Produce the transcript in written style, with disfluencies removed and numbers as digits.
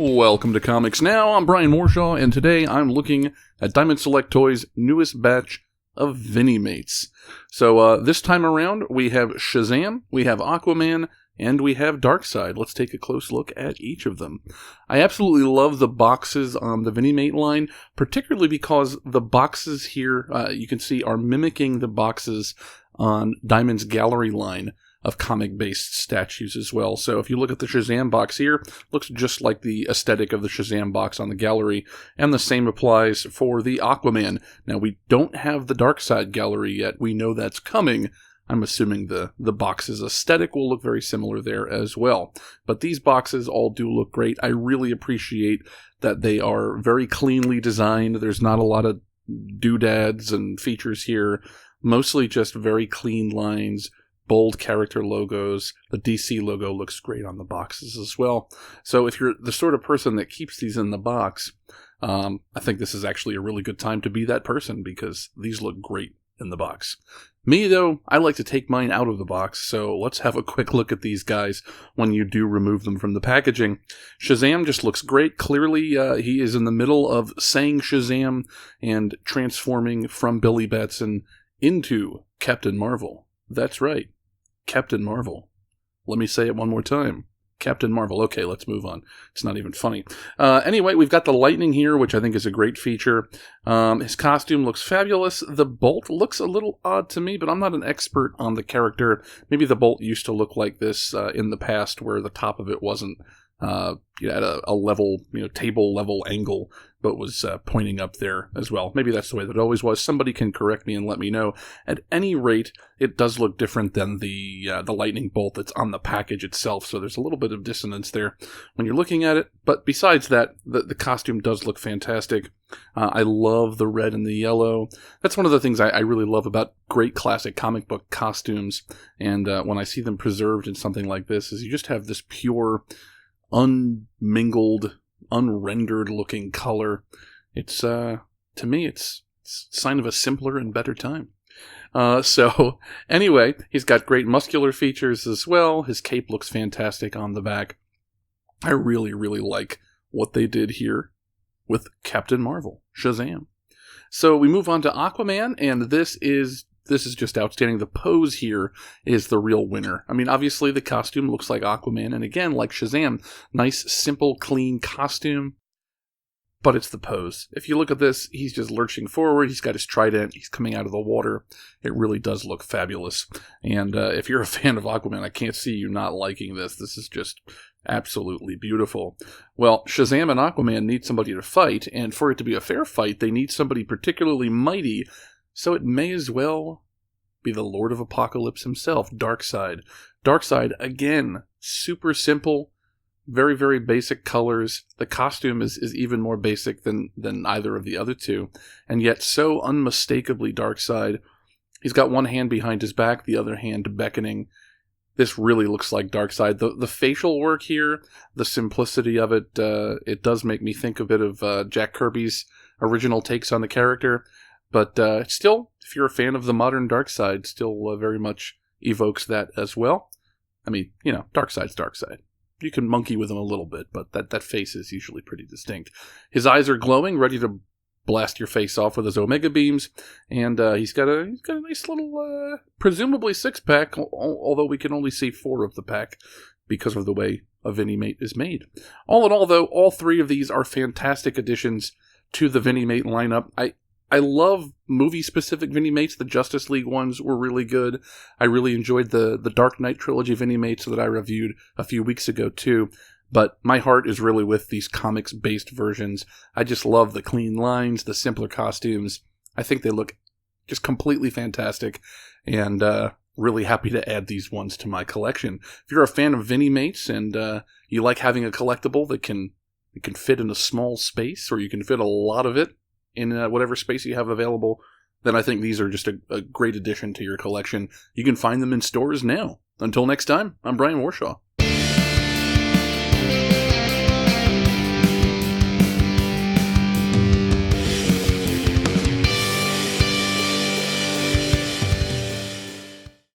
Welcome to Comics Now. I'm Brian Warshaw, and today I'm looking at Diamond Select Toys' newest batch of Vinimates. So this time around, we have Shazam, we have Aquaman, and we have Darkseid. Let's take a close look at each of them. I absolutely love the boxes on the Vinimate line, particularly because the boxes here, you can see, are mimicking the boxes on Diamond's gallery line of comic-based statues as well. So if you look at the Shazam box here, looks just like the aesthetic of the Shazam box on the gallery, and the same applies for the Aquaman. Now, we don't have the Darkseid gallery yet. We know that's coming. I'm assuming the box's aesthetic will look very similar there as well. But these boxes all do look great. I really appreciate that they are very cleanly designed. There's not a lot of doodads and features here. Mostly just very clean lines, bold character logos. The DC logo looks great on the boxes as well. So if you're the sort of person that keeps these in the box, I think this is actually a really good time to be that person because these look great in the box. Me, though, I like to take mine out of the box, so let's have a quick look at these guys when you do remove them from the packaging. Shazam just looks great. Clearly, he is in the middle of saying Shazam and transforming from Billy Batson into Captain Marvel. That's right. Captain Marvel. Let me say it one more time. Captain Marvel. Okay, let's move on. It's not even funny. Anyway, we've got the lightning here, which I think is a great feature. His costume looks fabulous. The bolt looks a little odd to me, but I'm not an expert on the character. Maybe the bolt used to look like this in the past, where the top of it wasn't at a level, table level angle, but was pointing up there as well. Maybe that's the way that it always was. Somebody can correct me and let me know. At any rate, it does look different than the lightning bolt that's on the package itself, so there's a little bit of dissonance there when you're looking at it. But besides that, the costume does look fantastic. I love the red and the yellow. That's one of the things I really love about great classic comic book costumes, and when I see them preserved in something like this, is you just have this pure, unmingled, unrendered looking color. It's to me, it's a sign of a simpler and better time. So anyway, he's got great muscular features as well. His cape looks fantastic on the back. I really, really like what they did here with Captain Marvel, Shazam. So we move on to Aquaman, and this is just outstanding. The pose here is the real winner. I mean, obviously the costume looks like Aquaman, and again, like Shazam, nice, simple, clean costume, but it's the pose. If you look at this, he's just lurching forward, he's got his trident, he's coming out of the water. It really does look fabulous. And if you're a fan of Aquaman, I can't see you not liking this. This is just absolutely beautiful. Well, Shazam and Aquaman need somebody to fight, and for it to be a fair fight, they need somebody particularly mighty. So it may as well be the Lord of Apocalypse himself, Darkseid. Darkseid, again, super simple, very, very basic colors. The costume is even more basic than either of the other two, and yet so unmistakably Darkseid. He's got one hand behind his back, the other hand beckoning. This really looks like Darkseid. The facial work here, the simplicity of it, it does make me think a bit of Jack Kirby's original takes on the character. But still, if you're a fan of the modern Darkseid, still very much evokes that as well. I mean, Darkseid's Darkseid. You can monkey with him a little bit, but that face is usually pretty distinct. His eyes are glowing, ready to blast your face off with his Omega beams, and he's got a nice little, presumably six-pack, although we can only see 4 of the pack because of the way a Vinimate is made. All in all, though, all 3 of these are fantastic additions to the Vinimate lineup. I love movie-specific Vinimates. The Justice League ones were really good. I really enjoyed the Dark Knight trilogy Vinimates that I reviewed a few weeks ago, too. But my heart is really with these comics-based versions. I just love the clean lines, the simpler costumes. I think they look just completely fantastic, and really happy to add these ones to my collection. If you're a fan of Vinimates and you like having a collectible that can fit in a small space, or you can fit a lot of it in whatever space you have available, then I think these are just a great addition to your collection. You can find them in stores now. Until next time, I'm Brian Warshaw.